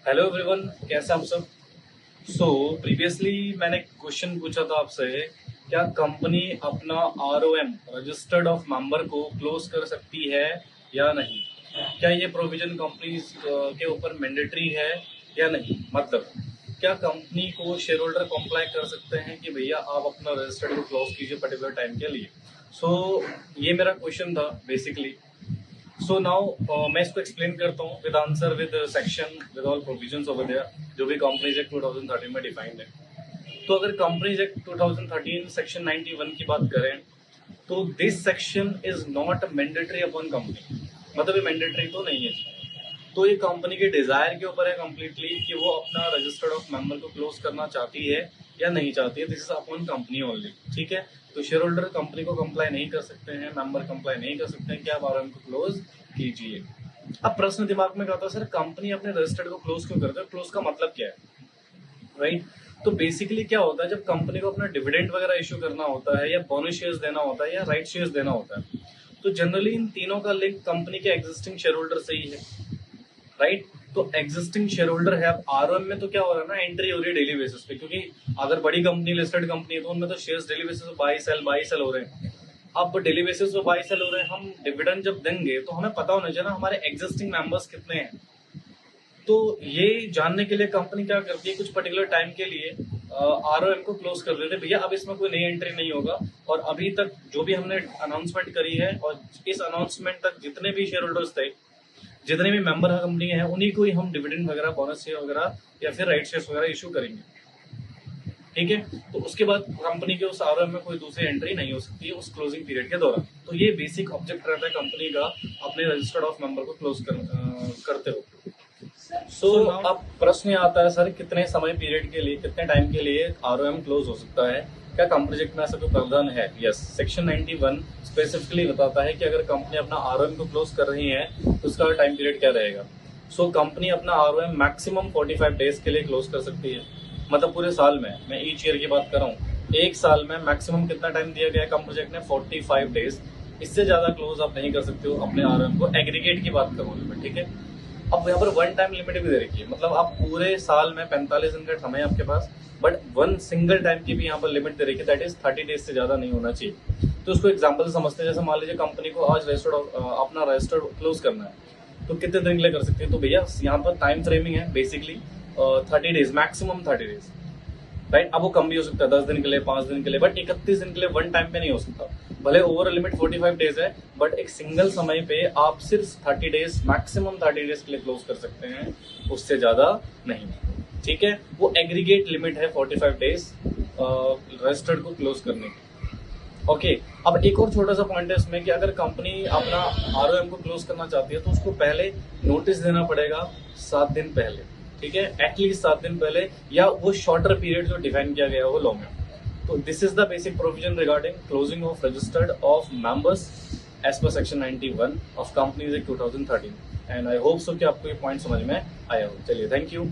Hello everyone, कैसे आप सब। सो प्रीवियसली मैंने क्वेश्चन पूछा था आपसे, क्या कंपनी अपना आरओएम रजिस्टर्ड ऑफ मेंबर को क्लोज कर सकती है या नहीं। क्या ये प्रोविजन कंपनीज के ऊपर मैंडेटरी है या नहीं। मतलब क्या कंपनी को शेयर होल्डर कॉम्प्लाई कर सकते हैं कि भैया आप अपना रजिस्टर्ड को क्लोज कीजिए पर्टिकुलर टाइम के लिए। सो ये मेरा क्वेश्चन था बेसिकली। सो नाउ मैं इसको एक्सप्लेन करता हूँ with answer with section with all provisions over there, जो भी कंपनीज एक्ट 2013 में डिफाइंड है। तो अगर कंपनीज एक्ट 2013 सेक्शन 91 की बात करें तो this section is not mandatory upon company. मतलब ये मैंडेटरी तो नहीं है। तो ये कंपनी के डिजायर के ऊपर है कम्प्लीटली कि वो अपना रजिस्टर्ड ऑफ मेंबर को क्लोज करना चाहती है या नहीं चाहती है। This is upon company only. ठीक है, तो शेयर होल्डर कंपनी को कंप्लाई नहीं कर सकते हैं, मेंबर कंप्लाई नहीं कर सकते हैं कि आप आरओएम को क्लोज कीजिए। अब प्रश्न दिमाग में आता है, सर कंपनी अपने रजिस्टर्ड को क्लोज क्यों करते है, क्लोज का मतलब क्या है, राइट। तो बेसिकली क्या होता है, जब कंपनी को अपना डिविडेंड वगैरह इश्यू करना होता है या बोनस शेयर्स देना होता है या राइट शेयर्स देना होता है, तो जनरली इन तीनों का लिंक कंपनी के एग्जिस्टिंग शेयर होल्डर से ही है, राइट। तो एग्जिस्टिंग शेयर होल्डर है। अब आरओएम में तो क्या हो रहा है ना, एंट्री हो रही है डेली बेसिस पे, क्योंकि अगर बड़ी कंपनी लिस्टेड कंपनी है तो उनमें तो शेयर्स डेली बेसिस पे बाई सेल हो रहे हैं। अब डेली बेसिस पे बाई सेल हो रहे हैं, हम डिविडेंड जब देंगे तो हमें पता होना चाहिए ना हमारे एग्जिस्टिंग मेंबर्स कितने हैं। तो ये जानने के लिए कंपनी क्या करती है, कुछ पर्टिकुलर टाइम के लिए आरओएम को क्लोज कर देते हैं, भैया अब इसमें कोई नई एंट्री नहीं होगा। और अभी तक जो भी हमने अनाउंसमेंट करी है और इस अनाउंसमेंट तक जितने भी शेयर होल्डर्स थे, जितने भी मेंबर कंपनी है, उन्हीं को ही हम डिविडेंड वगैरह, बोनस शेयर वगैरह या फिर राइट शेयर्स वगैरह इशू करेंगे। ठीक है, तो उसके बाद कंपनी के उस आरओएम में कोई दूसरी एंट्री नहीं हो सकती है उस क्लोजिंग पीरियड के दौरान। तो ये बेसिक ऑब्जेक्ट रहता है कंपनी का अपने रजिस्टर्ड ऑफ मेंबर को क्लोज करते हो। सो अब प्रश्न आता है, सर कितने समय पीरियड के लिए, कितने टाइम के लिए आरओएम क्लोज हो सकता है, क्या कंपनी एक्ट में ऐसा कोई प्रावधान है। यस, सेक्शन 91 स्पेसिफिकली बताता है कि अगर कंपनी अपना आरओएम को क्लोज कर रही है तो उसका टाइम पीरियड क्या रहेगा। सो कंपनी अपना आरओएम मैक्सिमम 45 डेज के लिए क्लोज कर सकती है। मतलब पूरे साल में, मैं ईच ईयर की बात कर रहा हूँ, एक साल में मैक्सिमम कितना टाइम दिया गया है कंपनी एक्ट ने, 45 डेज। इससे ज्यादा क्लोज आप नहीं कर सकते हो अपने आरओएम को। एग्रीगेट की बात करूँ मैं, ठीक है। अब यहाँ पर वन टाइम लिमिट भी दे रखी है, मतलब आप पूरे साल में 45 दिन का समय है आपके पास, बट वन सिंगल टाइम की भी यहाँ पर लिमिट दे रखी है, दैट इज 30 डेज से ज्यादा नहीं होना चाहिए। तो उसको एग्जांपल समझते हैं, जैसे मान लीजिए कंपनी को आज रजिस्टर्ड अपना रजिस्टर क्लोज करना है, तो कितने दिन के लिए कर सकते हैं। तो भैया यहाँ पर टाइम फ्रेमिंग है basically 30 days, maximum 30 days, right. अब वो कम भी हो सकता है, 10 दिन के लिए, 5 दिन के लिए, बट 31 दिन के लिए वन टाइम पे नहीं हो सकता। भले ओवर लिमिट 45 डेज है, बट एक सिंगल समय पे आप सिर्फ 30 डेज, मैक्सिमम 30 डेज के लिए क्लोज कर सकते हैं, उससे ज्यादा नहीं। ठीक है, वो एग्रीगेट लिमिट है 45 डेज रजिस्टर्ड को क्लोज करने की। ओके, अब एक और छोटा सा पॉइंट है इसमें कि अगर कंपनी अपना आरओएम को क्लोज करना चाहती है तो उसको पहले नोटिस देना पड़ेगा 7 दिन पहले। ठीक है, एटलीस्ट 7 दिन पहले, या वो शॉर्टर पीरियड जो डिफाइन किया गया हो लॉ में। तो this is the basic provision regarding closing of registered of members as per section 91 of Companies Act 2013। And I hope so कि आपको ये पॉइंट समझ में आया हो। चलिए, थैंक यू।